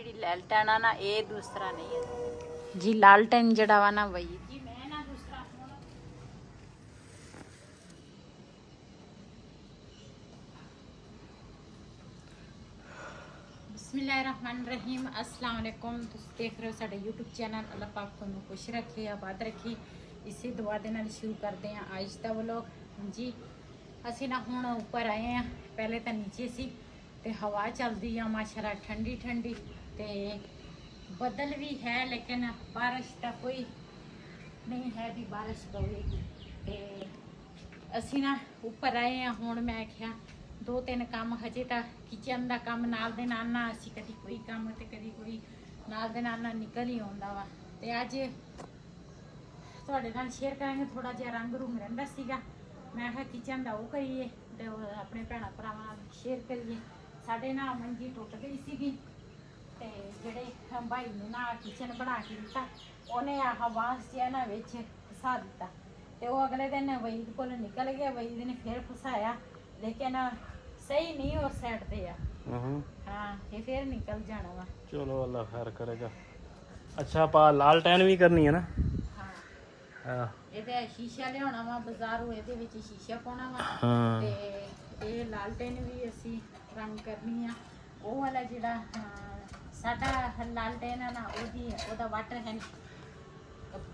ਜਿਹੜੀ ਲਾਲਟਨ ਆ ਨਾ ਇਹ ਦੂਸਰਾ ਨਹੀਂ ਹੈ ਜੀ। ਲਾਲਟਨ ਜਿਹੜਾ ਵਾ ਨਾ ਵਈ ਜੀ ਮੈਂ ਨਾ ਦੂਸਰਾ ਹੁਣ बिस्मिल्लाहिर्रहमानिर्रहीम अस्सलाम वालेकुम। तुम देख रहे हो साडा यूट्यूब चैनल। अल्लाह पाक तुहानू खुश रखे आबाद रखे। इसी दुआ दे नाल शुरू करते हैं आज दा व्लॉग जी। असी ना हुण ऊपर आए हैं, पहले तो नीचे सी ते हवा चलदी आ माशाअल्लाह ठंडी ठंडी ते बदल भी है लेकिन बारिश का कोई नहीं है भी बारिश पवेगी। ते असी ना ऊपर आए हैं हुण मैं आख्या दो तीन काम हजे तो किचन का काम नाल दे नाल ना असी कभी कोई काम ते कभी कोई नाल दे नाल ना निकल ही आउंदा वा। ते अज तुहाडे नाल शेयर करांगे थोड़ा जिहा रंग रूंग रहिंदा सीगा। मैं कहा किचन का वो करिए ते अपने भैणां भरावां नाल शेयर करिए। साडे ना मंजी टुट गई सीगी ते जिहड़े भाई ने ना किचन बना के दित्ता उहने आह बांस जिहा ना विच फसा दित्ता ते वो अगले दिन वईद कोल निकल गया। वईद ने फिर फसाया लेकिन सही नहीं और साइड पे आ। हाँ ये फिर निकल जाना वा। चलो अल्लाह खैर करेगा। अच्छा पा लालटेन भी करनी है ना। हाँ ये शीशा लियाना वा बाजारों ये विच शीशा पाना वा ते ये लालटेन भी असी रंग करनी आ। वो वाला जिहड़ा साडा लालटेन है ना ओदी ओदा वाटर है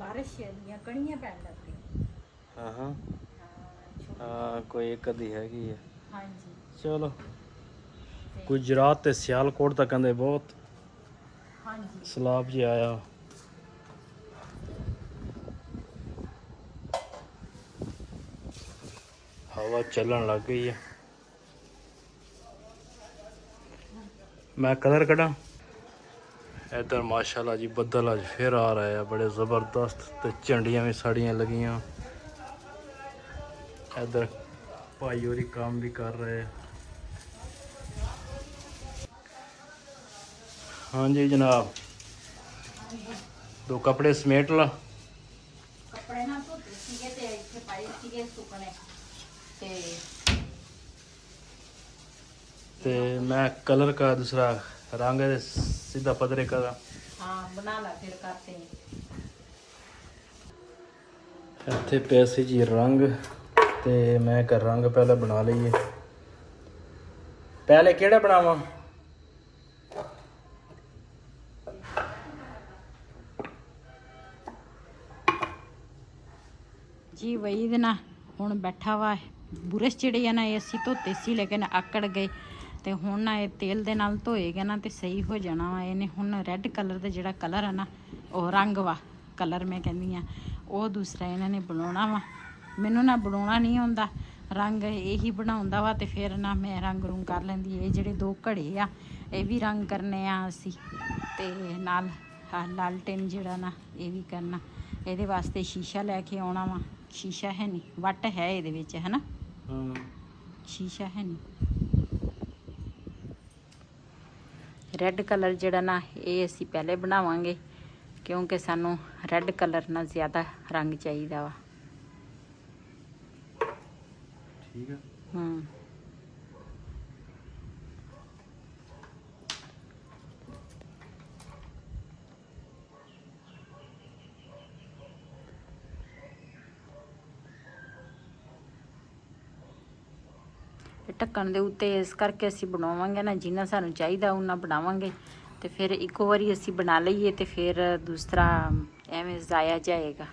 बारिश दियां कणियां पैण लग पई। हाँ हाँ हाँ कोई एक अद्धी हैगी है। हाँ जी चलो गुजरात ते सियालकोट तक कहंदे बहुत हाँ जी सैलाब जी आया। हवा चलन लग गई है। मैं कलर कड़ा इधर माशाल्लाह जी बदल अज फिर आ रहे हैं बड़े ज़बरदस्त ते झंडियां भी साड़ियां लगियां। इधर भाई होरी काम भी कर रहे हैं। हाँ जी जनाब दो कपड़े समेट ला। कपड़े ना धोते सीगे ते इत्थे पाए सीगे सुकने ते मैं कलर का दूसरा रंग है सीधा पदरे का। हाँ बना ला फिर करते हैं। इत्थे पैसे जी रंग ते मैं कर रंग पहले बना लीए। पहले केड़ा बनावा जी वही ना हुण बैठा वा बुरश जिहड़े आ ना ये असी धोते सी लेकिन आकड़ गए ते हुण ना ये तेल दे नाल धोएगा ना ते सही हो जाना वा। इहने हुण रैड कलर दा जिहड़ा कलर है ना वो रंग वा कलर मैं कहनी आ वो दूसरा इन्होंने बनाना वा। मैनू ना बनाना नहीं आउंदा रंग यही बनाउंदा वा ते फिर ना मैं रंग रूंग कर लैंदी। ये जिहड़े दो घड़े आ ये भी रंग करने आ असी ते नाल लालटेन जिहड़ा ना ये भी करना। ਇਹਦੇ वास्ते शीशा लैके आना वा। शीशा है नहीं वट है ये विच है ना शीशा है नहीं। रैड कलर जिहड़ा ना ये असी पहले बनावांगे क्योंकि सानू रैड कलर ना ज़्यादा रंग चाहिदा वा। ठीक है ढक्कन दे उत्ते इस करके असी बनावांगे ना जिन्ना सानू चाहिदा उन्ना बनावांगे ते फिर इको वारी असी बना लईए ते फिर दूसरा एवें जाया जाएगा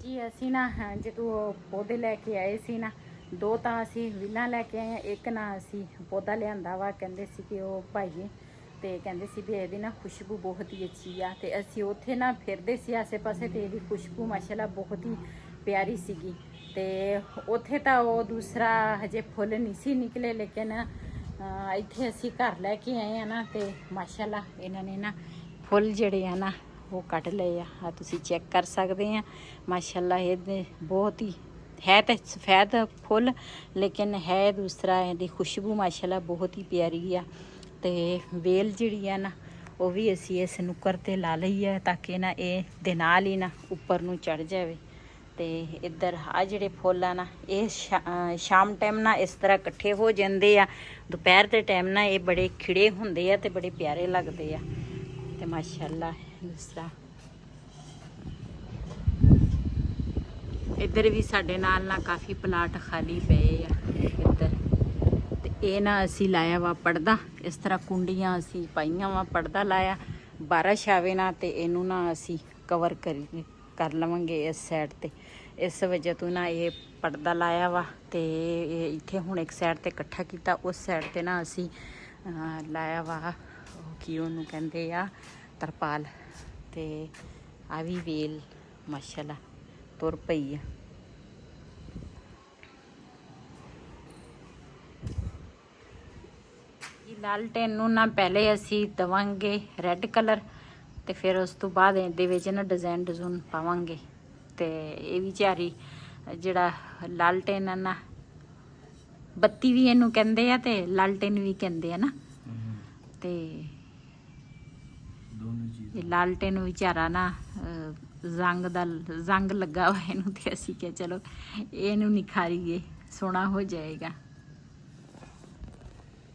जी। असी ना जदों पौधे लैके आए सी ना दो तां असी विला लैके आए एक ना असी पौधा लिआंदा वा कहंदे सी कि ओह भाईए ते कहंदे सी भी इहदी ना खुशबू बहुत ही अच्छी आ ते असी उत्थे ना फिरदे सी आसे पासे ते इहदी खुशबू माशाअल्लाह बहुत ही प्यारी सीगी ते उत्थे तां ओह दूसरा हजे फुल नहीं सी निकले लेकिन इत्थे असी घर लैके आए हैं ना ते माशाअल्लाह इन्होंने ना फुल जिहड़े आ ना वो कट लए आ। तुसीं चेक कर सकते हैं माशाअल्लाह ये बहुत ही है तो सफ़ेद फुल लेकिन है दूसरा इहदी खुशबू माशाअल्लाह बहुत ही प्यारी आ। ते वेल जिहड़ी आ ना वो भी असी इस नुक्कर ते ला लई है ताकि ना ये दे नाल ही ना उपर नूं चढ़ जाए ਤੇ ਇੱਧਰ ਆ ਜਿਹੜੇ ਫੁੱਲ ਆ ਨਾ ਇਹ ਸ਼ਾਮ ਟਾਈਮ ਨਾ ਇਸ ਤਰ੍ਹਾਂ ਇਕੱਠੇ ਹੋ ਜਾਂਦੇ ਆ, ਦੁਪਹਿਰ ਦੇ ਟਾਈਮ ਨਾ ਇਹ ਬੜੇ ਖਿੜੇ ਹੁੰਦੇ ਆ ਤੇ ਬੜੇ ਪਿਆਰੇ ਲੱਗਦੇ ਆ। ਤੇ ਮਾਸ਼ਾਅੱਲਾ ਦੂਸਰਾ ਇੱਧਰ ਵੀ ਸਾਡੇ ਨਾਲ ਨਾ ਕਾਫੀ ਪਲਾਟ ਖਾਲੀ ਪਏ ਆ ਇੱਧਰ। ਤੇ ਇਹ ਨਾ ਅਸੀਂ ਲਾਇਆ ਵਾ ਪਰਦਾ, ਇਸ ਤਰ੍ਹਾਂ ਕੁੰਡੀਆਂ ਅਸੀਂ ਪਾਈਆਂ ਵਾ, ਪਰਦਾ ਲਾਇਆ, ਬਾਰਿਸ਼ ਆਵੇ ਨਾ ਤੇ ਇਹਨੂੰ ਨਾ ਅਸੀਂ ਕਵਰ ਕਰ ਲਵਾਂਗੇ ਇਸ ਸਾਈਡ ਤੇ। ਇਸ ਵਜ੍ਹਾ ਤੋਂ ਨਾ ਇਹ ਪਰਦਾ ਲਾਇਆ ਵਾ। ਤੇ ਇਹ ਇੱਥੇ ਹੁਣ ਇੱਕ ਸਾਈਡ ਤੇ ਇਕੱਠਾ ਕੀਤਾ, ਉਸ ਸਾਈਡ ਤੇ ਨਾ ਅਸੀਂ ਲਾਇਆ ਵਾ ਉਹ ਕੀ ਉਹਨੂੰ ਕਹਿੰਦੇ ਆ, ਤਰਪਾਲ। ਤੇ ਆ ਵੀ ਵੇਲ ਮਾਸ਼ਾਅੱਲਾ ਤੁਰ ਪਈ ਆ। ਲਾਲਟੇਨ ਨੂੰ ਨਾ ਪਹਿਲੇ ਅਸੀਂ ਦਵਾਂਗੇ ਰੈੱਡ ਕਲਰ ਤੇ ਫਿਰ ਉਸ ਤੋਂ ਬਾਅਦ ਇਹਦੇ ਵਿੱਚ ਨਾ ਡਿਜ਼ਾਈਨ ਪਾਵਾਂਗੇ। ਤੇ ਇਹ ਵੀ ਝਾਰੀ ਜਿਹੜਾ ਲਾਲਟੇਨ ਆ ਨਾ, ਬੱਤੀ ਵੀ ਇਹਨੂੰ ਕਹਿੰਦੇ ਆ ਤੇ ਲਾਲਟੇਨ ਵੀ ਕਹਿੰਦੇ ਆ ਨਾ। ਤੇ ਇਹ ਲਾਲਟੇਨ ਵਿਚਾਰਾ ਨਾ ਜ਼ੰਗ ਲੱਗਾ ਵਾ ਇਹਨੂੰ, ਤੇ ਅਸੀਂ ਕਿਹਾ ਚਲੋ ਇਹਨੂੰ ਨਿਖਾਰੀਏ, ਸੋਹਣਾ ਹੋ ਜਾਏਗਾ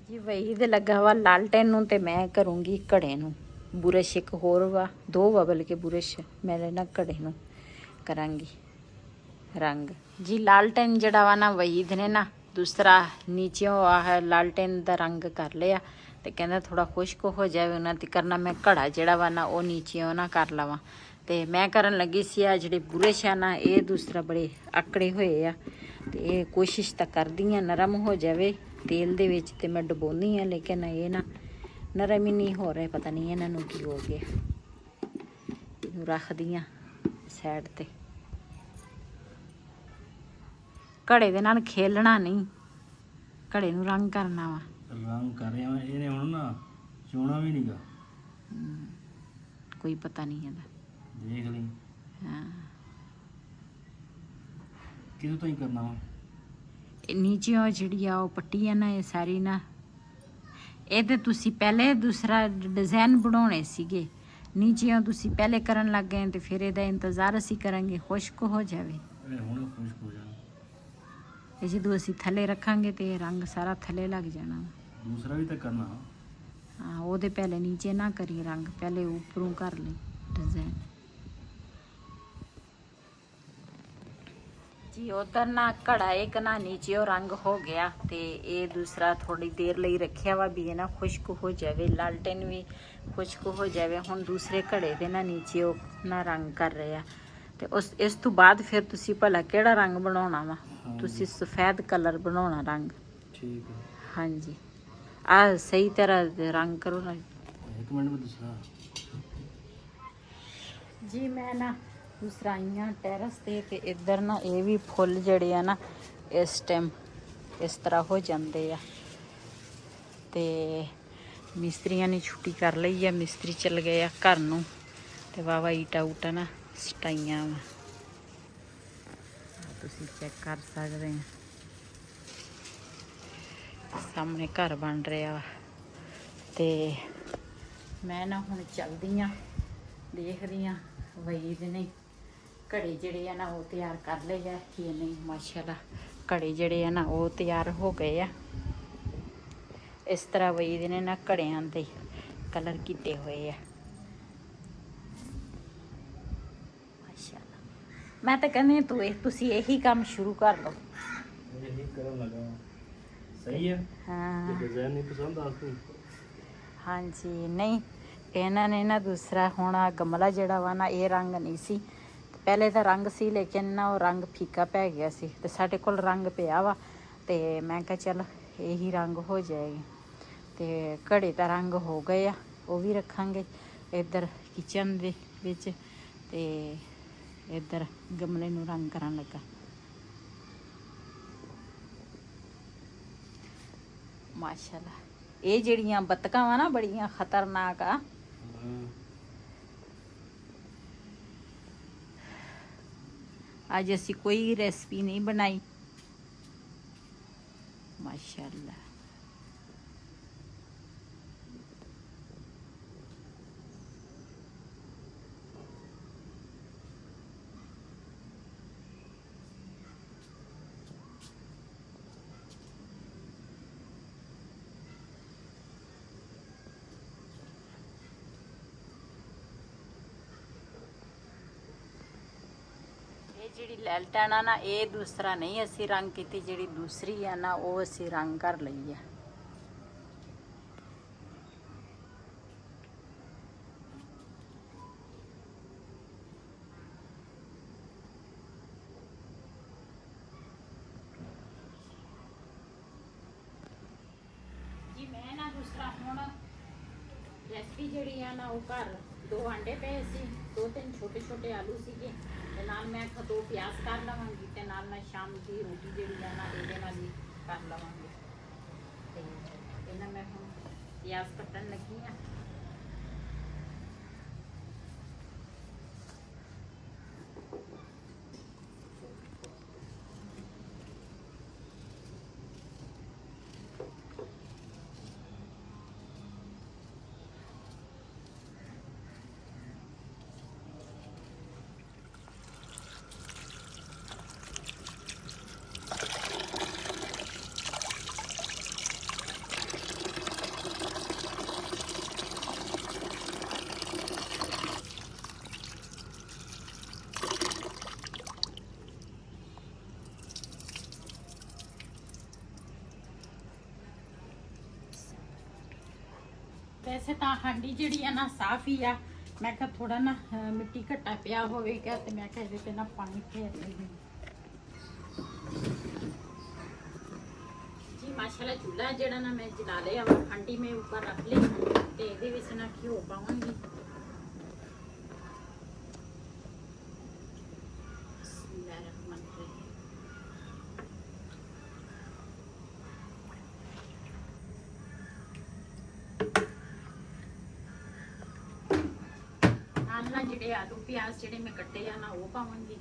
ਜੀ। ਵਹੀ ਦੇ ਲੱਗਾ ਵਾ ਲਾਲਟੇਨ ਨੂੰ ਤੇ ਮੈਂ ਕਰੂੰਗੀ ਘੜੇ ਨੂੰ ਬੁਰਸ਼, ਇੱਕ ਹੋਰ ਵਾ, ਦੋ ਵਾ ਬਲਕਿ ਬੁਰਸ਼, ਮੈਂ ਨਾ ਘੜੇ ਨੂੰ ਕਰਾਂਗੀ ਰੰਗ ਜੀ। ਲਾਲਟੇਨ ਜਿਹੜਾ ਵਾ ਨਾ ਵਹੀਦ ਨੇ ਨਾ ਦੂਸਰਾ ਨੀਚਿਓਂ ਆਹ ਲਾਲਟੇਨ ਦਾ ਰੰਗ ਕਰ ਲਿਆ ਤੇ ਕਹਿੰਦਾ ਥੋੜਾ ਖੁਸ਼ਕ ਹੋ ਜਾਵੇ ਉਹਨਾਂ ਤੇ ਕਰਨਾ, ਮੈਂ ਘੜਾ ਜਿਹੜਾ ਵਾ ਨਾ ਉਹ ਨੀਚਿਓਂ ਨਾ ਕਰ ਲਵਾਂ। ਤੇ ਮੈਂ ਕਰਨ ਲੱਗੀ ਸੀ ਆ ਜਿਹੜੇ ਬੁਰਸ਼ ਆ ਨਾ ਇਹ ਦੂਸਰਾ ਬੜੇ ਆਕੜੇ ਹੋਏ ਆ ਤੇ ਇਹ ਕੋਸ਼ਿਸ਼ ਤਾਂ ਕਰਦੀ ਆ ਨਰਮ ਹੋ ਜਾਵੇ ਤੇਲ ਦੇ ਵਿੱਚ, ਤੇ ਮੈਂ ਡੁਬੋਨੀ ਆ ਲੇਕਿਨ ਇਹ ਨਾ ਨਰਮ ਹੀ ਨਹੀਂ ਹੋ ਰਿਹਾ, ਪਤਾ ਨਹੀਂ ਇਹਨਾਂ ਨੂੰ ਕੀ ਹੋ ਗਿਆ। ਇਹਨੂੰ ਰੱਖਦੀ ਆ ਸਾਈਡ ਤੇ। ਘੜੇ ਦੇ ਨਾਲ ਖੇਲਣਾ ਨਹੀਂ, ਘੜੇ ਨੂੰ ਰੰਗ ਕਰਨਾ ਵਾ। ਰੰਗ ਕਰ ਰਿਹਾ ਵਾ ਇਹਨੇ ਹੁਣ ਨਾ, ਚੋਣਾ ਵੀ ਨਹੀਂਗਾ, ਕੋਈ ਪਤਾ ਨਹੀਂ ਇਹਦਾ, ਦੇਖ ਲਈ। ਹਾਂ ਕਿਦੋਂ ਤੋਂ ਹੀ ਕਰਨਾ ਵਾ? ਨੀਚੇ ਜਿਹੜੀ ਆ ਉਹ ਪੱਟੀ ਆ ਨਾ ਇਹ ਸਾਰੀ ਨਾ, ਇਹ ਤੇ ਤੁਸੀਂ ਪਹਿਲੇ ਦੂਸਰਾ ਡਿਜ਼ਾਈਨ ਬਣਾਉਣੇ ਸੀਗੇ, ਨੀਚੇ ਤੁਸੀਂ ਪਹਿਲੇ ਕਰਨ ਲੱਗ ਗਏ ਤੇ ਫਿਰ ਇਹਦਾ ਇੰਤਜ਼ਾਰ ਅਸੀਂ ਕਰਾਂਗੇ ਖੁਸ਼ਕ ਹੋ ਜਾਵੇ। ਇਹ ਹੁਣ ਖੁਸ਼ਕ ਹੋ ਜਾਣਾ, ਇਹ ਜਦੋਂ ਅਸੀਂ ਥੱਲੇ ਰੱਖਾਂਗੇ ਤੇ ਇਹ ਰੰਗ ਸਾਰਾ ਥੱਲੇ ਲੱਗ ਜਾਣਾ। ਦੂਸਰਾ ਵੀ ਤਾਂ ਕਰਨਾ। ਹਾਂ ਉਹਦੇ ਪਹਿਲੇ ਨੀਚੇ ਨਾ ਕਰੀ ਰੰਗ, ਪਹਿਲੇ ਉੱਪਰੋਂ ਕਰ ਲਈ ਡਿਜ਼ਾਈਨ ਜੀ। ਉਧਰ ਨਾ ਘੜਾ ਇੱਕ ਨਾ ਨੀਚੇ ਉਹ ਰੰਗ ਹੋ ਗਿਆ ਤੇ ਇਹ ਦੂਸਰਾ ਥੋੜੀ ਦੇਰ ਲਈ ਰੱਖਿਆ ਵਾ ਵੀ ਇਹ ਨਾ ਖੁਸ਼ਕ ਹੋ ਜਾਵੇ, ਲਾਲਟੇਨ ਵੀ ਖੁਸ਼ਕ ਹੋ ਜਾਵੇ। ਹੁਣ ਦੂਸਰੇ ਘੜੇ ਦੇ ਨਾ ਨੀਚੇ ਉਹ ਨਾ ਰੰਗ ਕਰ ਰਹੇ ਆ ਤੇ ਇਸ ਤੋਂ ਬਾਅਦ ਫਿਰ ਤੁਸੀਂ ਭਲਾ ਕਿਹੜਾ ਰੰਗ ਬਣਾਉਣਾ ਵਾ? ਤੁਸੀਂ ਸਫੈਦ ਕਲਰ ਬਣਾਉਣਾ ਰੰਗ। ਠੀਕ ਹੈ ਹਾਂਜੀ, ਆ ਸਹੀ ਤਰ੍ਹਾਂ ਰੰਗ ਕਰੋ ਨਾ। ਇੱਕ ਮਿੰਟ ਮੈਂ ਦੱਸਾਂ ਜੀ। ਮੈਂ ਨਾ ਦੂਸਰਾ ਆਈਆਂ ਟੈਰਸ ਤੇ ਇੱਧਰ ਨਾ ਇਹ ਵੀ ਫੁੱਲ ਜਿਹੜੇ ਆ ਨਾ ਇਸ ਟਾਈਮ ਇਸ ਤਰ੍ਹਾਂ ਹੋ ਜਾਂਦੇ ਆ ਤੇ ਮਿਸਤਰੀਆਂ ਨੇ ਛੁੱਟੀ ਕਰ ਲਈ ਆ, ਮਿਸਤਰੀ ਚਲ ਗਏ ਆ ਘਰ ਨੂੰ ਤੇ ਵਾਵਾ ਈਟਾ ਉਟਾ ਨਾ ਸਟਾਈਆਂ ਵਾ, ਤੁਸੀਂ ਚੈੱਕ ਕਰ ਸਕਦੇ ਆ ਸਾਹਮਣੇ ਘਰ ਬਣ ਰਿਹਾ। ਤੇ ਮੈਂ ਨਾ ਹੁਣ ਚੱਲਦੀ ਆ, ਦੇਖਦੀ ਆ ਵਹੀਦ ਨੇ ਘੜੇ ਜਿਹੜੇ ਆ ਨਾ ਉਹ ਤਿਆਰ ਕਰ ਲਏ ਆ ਕਿ ਨਹੀਂ। ਮਾਸ਼ਾਅੱਲਾ ਘੜੇ ਜਿਹੜੇ ਆ ਨਾ ਉਹ ਤਿਆਰ ਹੋ ਗਏ ਆ। ਇਸ ਤਰ੍ਹਾਂ ਵਹੀਦ ਨੇ ਨਾ ਘੜਿਆਂ ਦੇ ਕਲਰ ਕੀਤੇ ਹੋਏ ਆ ਮਾਸ਼ਾਅੱਲਾ। ਮੈਂ ਤਾਂ ਕਹਿੰਦੀ ਤੁਸੀਂ ਇਹੀ ਕੰਮ ਸ਼ੁਰੂ ਕਰ ਲਓ। ਇਹੀ ਕਰਨ ਲੱਗਾ, ਸਹੀ ਹੈ। ਹਾਂ ਡਿਜ਼ਾਈਨ ਨਹੀਂ ਪਸੰਦ ਆਉਂਦੀ? ਹਾਂਜੀ ਨਹੀਂ, ਇਹਨਾਂ ਨੇ ਨਾ ਦੂਸਰਾ ਹੁਣ ਆ ਗਮਲਾ ਜਿਹੜਾ ਵਾ ਨਾ ਇਹ ਰੰਗ ਨਹੀਂ ਸੀ, ਪਹਿਲੇ ਤਾਂ ਰੰਗ ਸੀ ਲੇਕਿਨ ਨਾ ਉਹ ਰੰਗ ਫੀਕਾ ਪੈ ਗਿਆ ਸੀ ਤੇ ਸਾਡੇ ਕੋਲ ਰੰਗ ਪਿਆ ਵਾ ਤੇ ਮੈਂ ਕਿਹਾ ਚੱਲ ਇਹੀ ਰੰਗ ਹੋ ਜਾਏਗੀ। ਤੇ ਘੜੇ ਦਾ ਰੰਗ ਹੋ ਗਏ ਆ, ਉਹ ਵੀ ਰੱਖਾਂਗੇ ਇੱਧਰ ਕਿਚਨ ਦੇ ਵਿੱਚ ਤੇ ਇੱਧਰ ਗਮਲੇ ਨੂੰ ਰੰਗ ਕਰਨ ਲੱਗਾ। ਮਾਸ਼ਾਅੱਲਾ ਇਹ ਜਿਹੜੀਆਂ ਬੱਤਕਾਂ ਵਾ ਨਾ ਬੜੀਆਂ ਖਤਰਨਾਕ ਆ। ਅੱਜ ਅਸੀਂ ਕੋਈ ਰੈਸਪੀ ਨਹੀਂ ਬਣਾਈ ਮਾਸ਼ਾਅੱਲਾ। ਜਿਹੜੀ ਲੈਲਟਨ ਆ ਨਾ, ਇਹ ਦੂਸਰਾ ਨਹੀਂ ਅਸੀਂ ਰੰਗ ਕੀਤੀ, ਜਿਹੜੀ ਦੂਸਰੀ ਆ ਨਾ ਉਹ ਅਸੀਂ ਰੰਗ ਕਰ ਲਈ ਆ। ਜੀ ਮੈਂ ਨਾ ਦੂਸਰਾ ਹੁਣ ਰੈਸਪੀ ਜਿਹੜੀ ਆ ਨਾ, ਉਹ ਘਰ 2 ਅੰਡੇ ਪਏ ਸੀ, 2-3 ਛੋਟੇ ਆਲੂ ਸੀਗੇ, ਤੇ ਨਾਲ ਮੈਂ 2 ਪਿਆਜ਼ ਕਰ ਲਵਾਂਗੀ, ਤੇ ਨਾਲ ਮੈਂ ਸ਼ਾਮ ਦੀ ਰੋਟੀ ਜਿਹੜੀ ਆ ਨਾ ਇਹਦੇ ਨਾਲ ਹੀ ਕਰ ਲਵਾਂਗੀ। ਤੇ ਇਹਨਾਂ ਮੈਂ ਹੁਣ ਪਿਆਜ਼ ਕੱਟਣ ਲੱਗੀ ਆ। ਵੈਸੇ ਤਾਂ ਹਾਂਡੀ ਜਿਹੜੀ ਆ ਨਾ ਸਾਫ਼ ਹੀ ਆ, ਮੈਂ ਕਿਹਾ ਥੋੜਾ ਨਾ ਮਿੱਟੀ ਘੱਟਾ ਪਿਆ ਹੋਵੇਗਾ, ਤੇ ਮੈਂ ਕਿਹਾ ਇਹਦੇ ਤੇ ਨਾ ਪਾਣੀ ਫੇਰ ਲੈਂਦੀ ਜੀ। ਮਾਸ਼ਾਅੱਲਾ ਚੁੱਲ੍ਹਾ ਜਿਹੜਾ ਨਾ ਮੈਂ ਜਲਾ ਲਿਆ ਵਾ, ਹਾਂਡੀ ਮੈਂ ਉੱਪਰ ਰੱਖ ਲਈ, ਤੇ ਇਹਦੇ ਵਿੱਚ ਨਾ ਘਿਓ ਪਾਵਾਂਗੀ। ਜਿਹੜੇ ਆਲੂ ਪਿਆਜ਼ ਜਿਹੜੇ ਮੈਂ ਕੱਟੇ ਆ ਨਾ ਉਹ ਪਾਵਾਂਗੀ।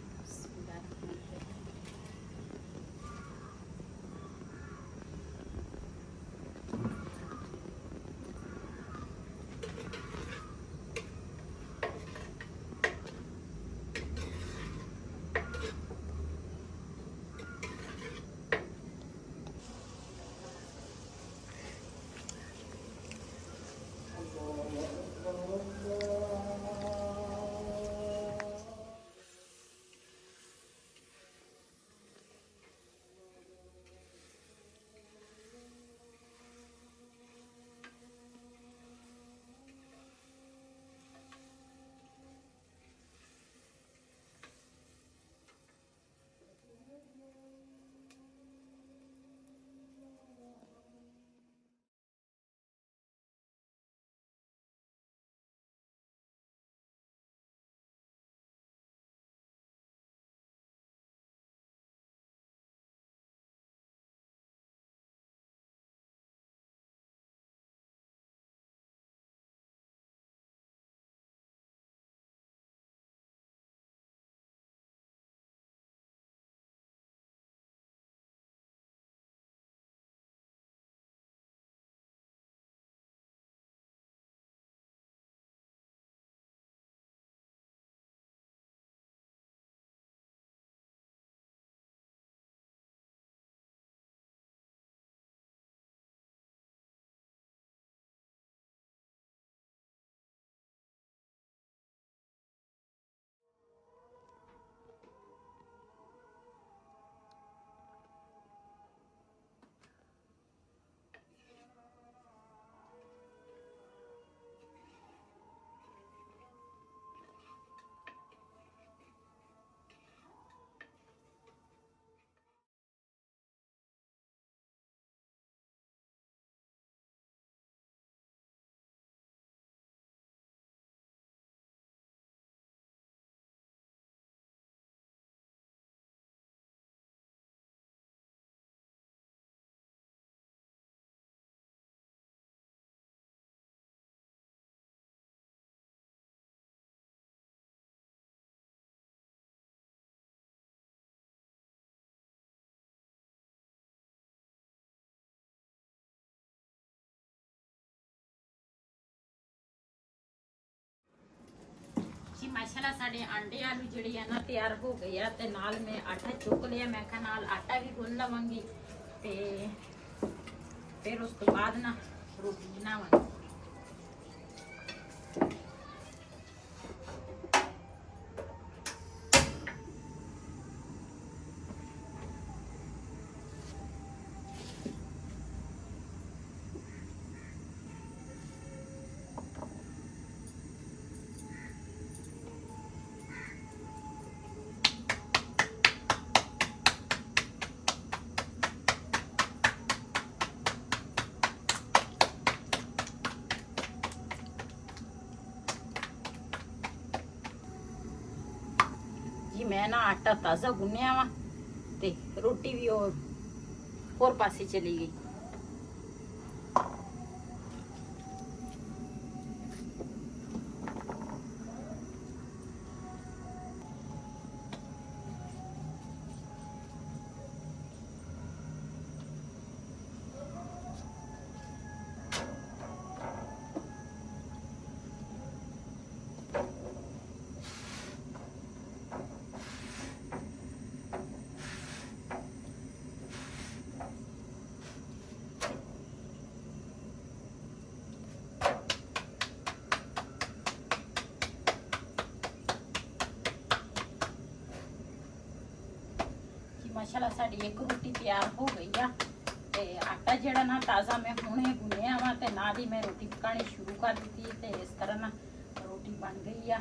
ਜੀ ਮਾਸ਼ਾਅੱਲਾ ਸਾਡੇ ਆਂਡੇ ਆਲੂ ਜਿਹੜੇ ਆ ਨਾ ਤਿਆਰ ਹੋ ਗਏ ਆ, ਤੇ ਨਾਲ ਮੈਂ ਆਟਾ ਚੁੱਕ ਲਿਆ। ਮੈਂ ਕਿਹਾ ਨਾਲ ਆਟਾ ਵੀ ਗੁੰਨ ਲਵਾਂਗੀ, ਤੇ ਫਿਰ ਉਸ ਤੋਂ ਬਾਅਦ ਨਾ ਰੋਟੀ ਬਣਾਵਾਂਗੀ। ਮੈਂ ਨਾ ਆਟਾ ਤਾਜ਼ਾ ਗੁੰਨਿਆ ਵਾ ਤੇ ਰੋਟੀ ਵੀ ਉਹ ਹੋਰ ਪਾਸੇ ਚਲੀ ਗਈ। ਮਾਸ਼ਾਅੱਲਾ ਸਾਡੀ ਇੱਕ ਰੋਟੀ ਤਿਆਰ ਹੋ ਗਈ ਆ ਤੇ ਆਟਾ ਜਿਹੜਾ ਨਾ ਤਾਜ਼ਾ ਮੈਂ ਹੁਣੇ ਗੁੰਨਿਆ ਵਾ ਤੇ ਨਾਲ ਹੀ ਮੈਂ ਰੋਟੀ ਪਕਾਣੀ ਸ਼ੁਰੂ ਕਰ ਦਿੱਤੀ ਤੇ ਇਸ ਤਰ੍ਹਾਂ ਨਾ ਰੋਟੀ ਬਣ ਗਈ ਆ।